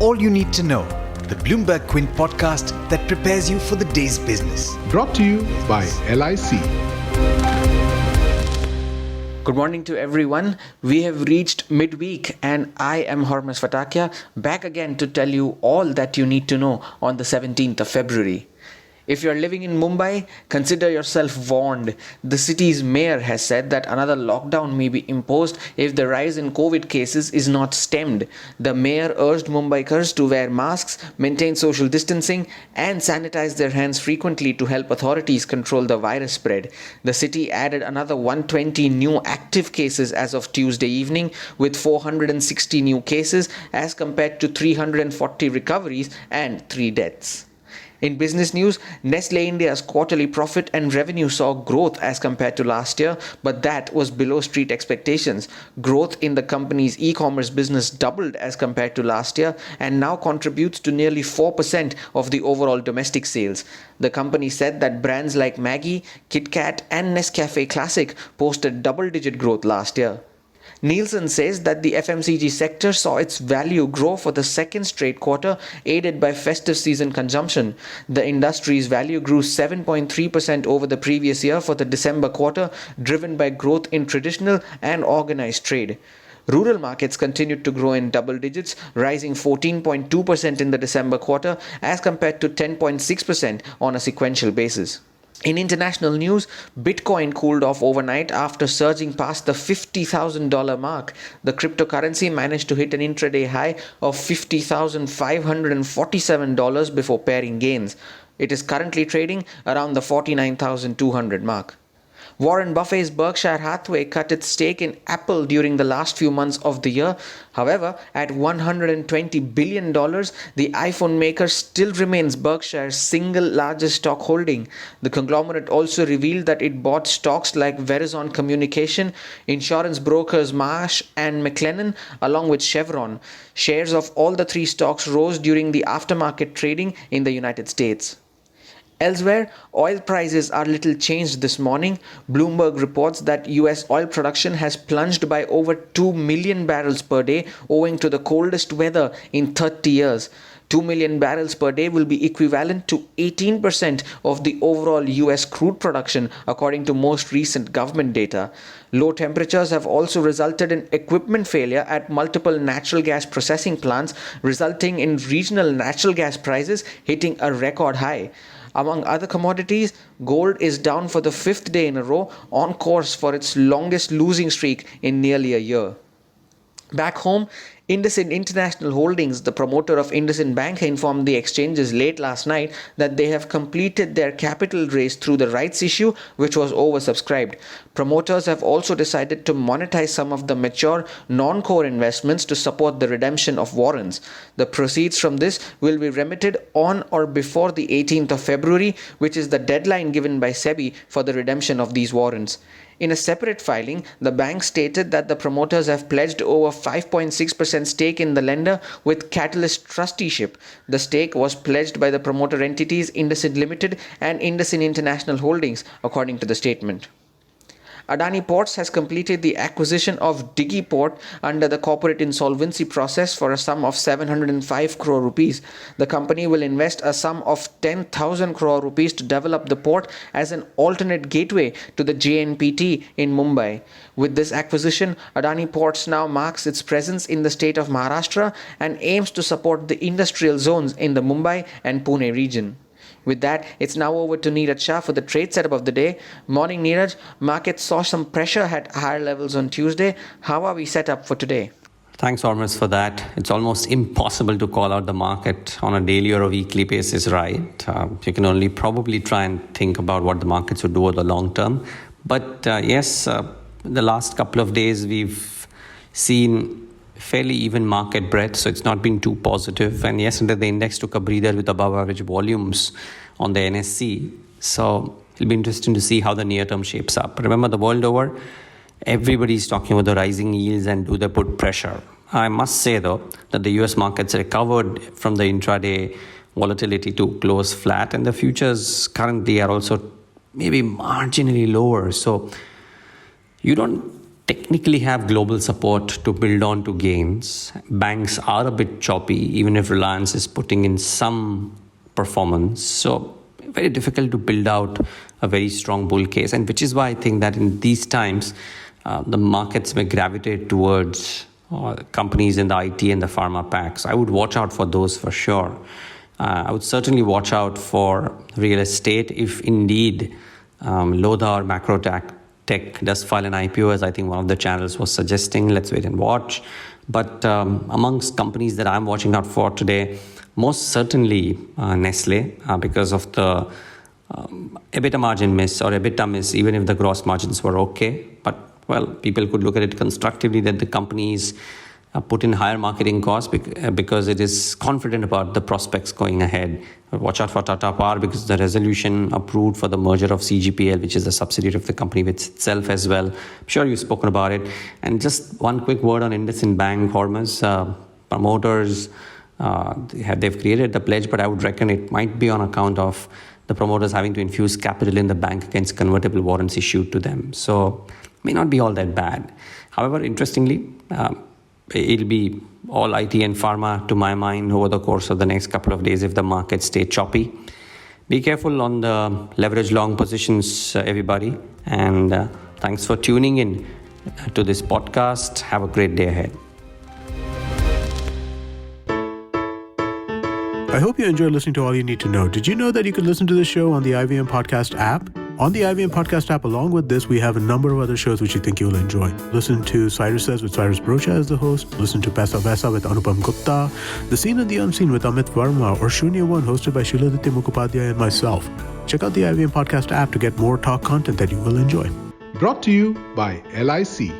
all you need to know. The Bloomberg Quint podcast that prepares you for the day's business. Brought to you by LIC. Good morning to everyone. We have reached midweek and I am Hormuz Fatakia, back again to tell you all that you need to know on the 17th of February. If you're living in Mumbai, consider yourself warned. The city's mayor has said that another lockdown may be imposed if the rise in COVID cases is not stemmed. The mayor urged Mumbaikars to wear masks, maintain social distancing, and sanitize their hands frequently to help authorities control the virus spread. The city added another 120 new active cases as of Tuesday evening, with 460 new cases as compared to 340 recoveries and 3 deaths. In business news, Nestle India's quarterly profit and revenue saw growth as compared to last year, but that was below street expectations. Growth in the company's e-commerce business doubled as compared to last year and now contributes to nearly 4% of the overall domestic sales. The company said that brands like Maggi, Kit Kat and Nescafe Classic posted double-digit growth last year. Nielsen says that the FMCG sector saw its value grow for the second straight quarter, aided by festive season consumption. The industry's value grew 7.3% over the previous year for the December quarter, driven by growth in traditional and organized trade. Rural markets continued to grow in double digits, rising 14.2% in the December quarter as compared to 10.6% on a sequential basis. In international news, Bitcoin cooled off overnight after surging past the $50,000 mark. The cryptocurrency managed to hit an intraday high of $50,547 before pairing gains. It is currently trading around the $49,200 mark. Warren Buffett's Berkshire Hathaway cut its stake in Apple during the last few months of the year. However, at $120 billion, the iPhone maker still remains Berkshire's single largest stock holding. The conglomerate also revealed that it bought stocks like Verizon Communication, insurance brokers Marsh and McLennan, along with Chevron. Shares of all the three stocks rose during the aftermarket trading in the United States. Elsewhere, oil prices are little changed this morning. Bloomberg reports that US oil production has plunged by over 2 million barrels per day owing to the coldest weather in 30 years. 2 million barrels per day will be equivalent to 18% of the overall US crude production, according to most recent government data. Low temperatures have also resulted in equipment failure at multiple natural gas processing plants, resulting in regional natural gas prices hitting a record high. Among other commodities, gold is down for the 5th day in a row, on course for its longest losing streak in nearly a year. Back home, IndusInd International Holdings, the promoter of IndusInd Bank, informed the exchanges late last night that they have completed their capital raise through the rights issue, which was oversubscribed. Promoters have also decided to monetize some of the mature non-core investments to support the redemption of warrants. The proceeds from this will be remitted on or before the 18th of February, which is the deadline given by SEBI for the redemption of these warrants. In a separate filing, the bank stated that the promoters have pledged over 5.6% stake in the lender with Catalyst trusteeship. The stake was pledged by the promoter entities IndusInd Limited and IndusInd International Holdings, according to the statement. Adani Ports has completed the acquisition of Diggy Port under the corporate insolvency process for a sum of 705 crore rupees. The company will invest a sum of 10,000 crore rupees to develop the port as an alternate gateway to the JNPT in Mumbai. With this acquisition, Adani Ports now marks its presence in the state of Maharashtra and aims to support the industrial zones in the Mumbai and Pune region. With that, it's now over to Neeraj Shah for the trade setup of the day. Morning, Neeraj. Markets saw some pressure at higher levels on Tuesday. How are we set up for today? Thanks, Hormuz, for that. It's almost impossible to call out the market on a daily or a weekly basis, right? You can only probably try and think about what the markets would do over the long term. But yes, the last couple of days we've seen fairly even market breadth, so it's not been too positive. And yesterday the index took a breather with above average volumes on the NSE. So it'll be interesting to see how the near term shapes up. Remember, the world over, everybody's talking about the rising yields and do they put pressure. I must say though that the US markets recovered from the intraday volatility to close flat, and the futures currently are also maybe marginally lower. So you don't technically have global support to build on to gains. Banks are a bit choppy, even if Reliance is putting in some performance. So very difficult to build out a very strong bull case. And which is why I think that in these times, the markets may gravitate towards companies in the IT and the pharma packs. I would watch out for those for sure. I would certainly watch out for real estate if indeed Lodha or Macro Tech does file an IPO, as I think one of the channels was suggesting. Let's wait and watch. But amongst companies that I'm watching out for today, most certainly Nestle, because of the EBITDA margin miss or EBITDA miss, even if the gross margins were okay. But, well, people could look at it constructively that the companies put in higher marketing costs because it is confident about the prospects going ahead. Watch out for Tata Power because the resolution approved for the merger of CGPL, which is the subsidiary of the company with itself as well. I'm sure you've spoken about it. And just one quick word on IndusInd Bank, Hormuz. Promoters, they've created the pledge, but I would reckon it might be on account of the promoters having to infuse capital in the bank against convertible warrants issued to them. So may not be all that bad. However, interestingly, it'll be all IT and pharma to my mind over the course of the next couple of days if the markets stay choppy. Be careful on the leverage long positions, everybody. And thanks for tuning in to this podcast. Have a great day ahead. I hope you enjoyed listening to All You Need to Know. Did you know that you could listen to the show on the IVM Podcast app? On the IVM Podcast app, along with this, we have a number of other shows which you think you'll enjoy. Listen to Cyrus Says with Cyrus Brocha as the host. Listen to Paisa Vaisa with Anupam Gupta. The Scene and the Unseen with Amit Verma. Or Shunya One hosted by Shiladitya Mukhopadhyay and myself. Check out the IVM Podcast app to get more talk content that you will enjoy. Brought to you by LIC.